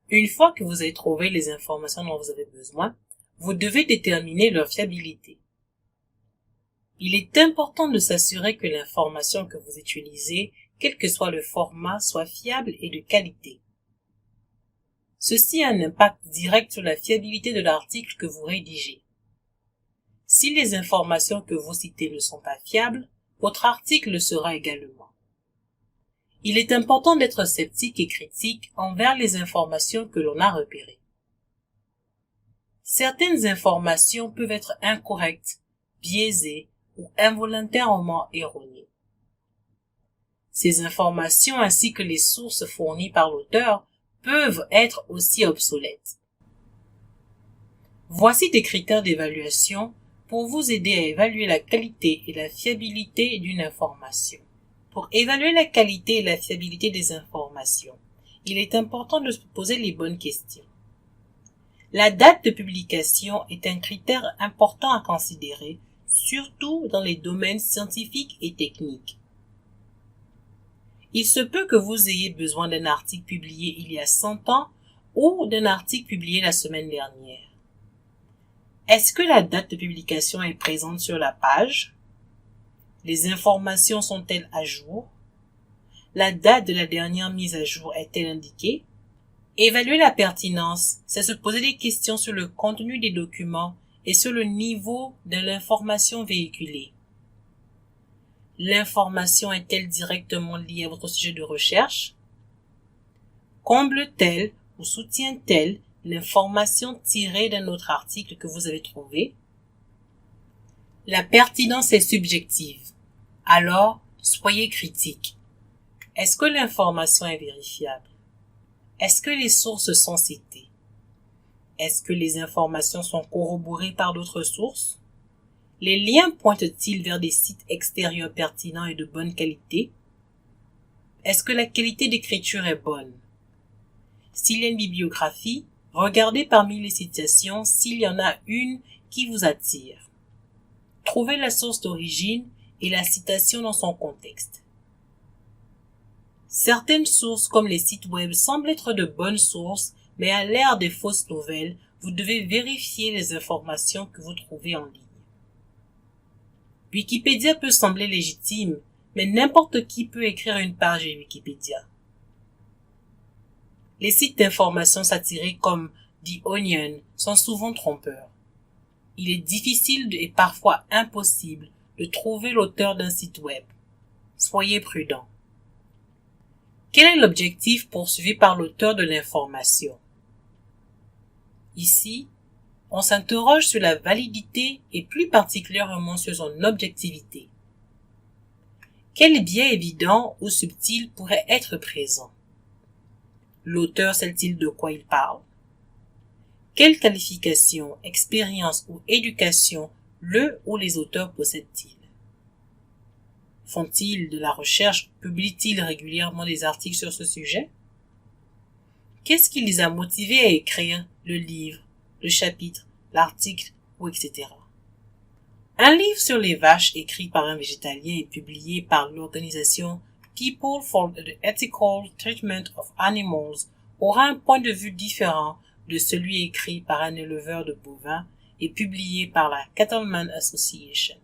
Une fois que vous avez trouvé les informations dont vous avez besoin, vous devez déterminer leur fiabilité. Il est important de s'assurer que l'information que vous utilisez, quel que soit le format, soit fiable et de qualité. Ceci a un impact direct sur la fiabilité de l'article que vous rédigez. Si les informations que vous citez ne sont pas fiables, votre article le sera également. Il est important d'être sceptique et critique envers les informations que l'on a repérées. Certaines informations peuvent être incorrectes, biaisées ou involontairement erronées. Ces informations ainsi que les sources fournies par l'auteur peuvent être aussi obsolètes. Voici des critères d'évaluation pour vous aider à évaluer la qualité et la fiabilité d'une information. Pour évaluer la qualité et la fiabilité des informations, il est important de se poser les bonnes questions. La date de publication est un critère important à considérer, surtout dans les domaines scientifiques et techniques. Il se peut que vous ayez besoin d'un article publié il y a 100 ans ou d'un article publié la semaine dernière. Est-ce que la date de publication est présente sur la page? Les informations sont-elles à jour? La date de la dernière mise à jour est-elle indiquée? Évaluer la pertinence, c'est se poser des questions sur le contenu des documents et sur le niveau de l'information véhiculée. L'information est-elle directement liée à votre sujet de recherche? Comble-t-elle ou soutient-elle l'information tirée d'un autre article que vous avez trouvé? La pertinence est subjective. Alors, soyez critique. Est-ce que l'information est vérifiable? Est-ce que les sources sont citées? Est-ce que les informations sont corroborées par d'autres sources? Les liens pointent-ils vers des sites extérieurs pertinents et de bonne qualité? Est-ce que la qualité d'écriture est bonne? S'il y a une bibliographie, regardez parmi les citations s'il y en a une qui vous attire. Trouvez la source d'origine et la citation dans son contexte. Certaines sources comme les sites web semblent être de bonnes sources, mais à l'ère des fausses nouvelles, vous devez vérifier les informations que vous trouvez en ligne. Wikipédia peut sembler légitime, mais n'importe qui peut écrire une page de Wikipédia. Les sites d'information satiriques comme The Onion sont souvent trompeurs. Il est difficile et parfois impossible de trouver l'auteur d'un site web. Soyez prudents. Quel est l'objectif poursuivi par l'auteur de l'information? Ici, on s'interroge sur la validité et plus particulièrement sur son objectivité. Quel biais évident ou subtil pourrait être présent? L'auteur sait-il de quoi il parle? Quelle qualification, expérience ou éducation le ou les auteurs possèdent-ils? Font-ils de la recherche? Publient-ils régulièrement des articles sur ce sujet? Qu'est-ce qui les a motivés à écrire le livre, le chapitre, l'article ou etc. Un livre sur les vaches écrit par un végétalien et publié par l'organisation People for the Ethical Treatment of Animals aura un point de vue différent de celui écrit par un éleveur de bovins et publié par la Cattlemen Association.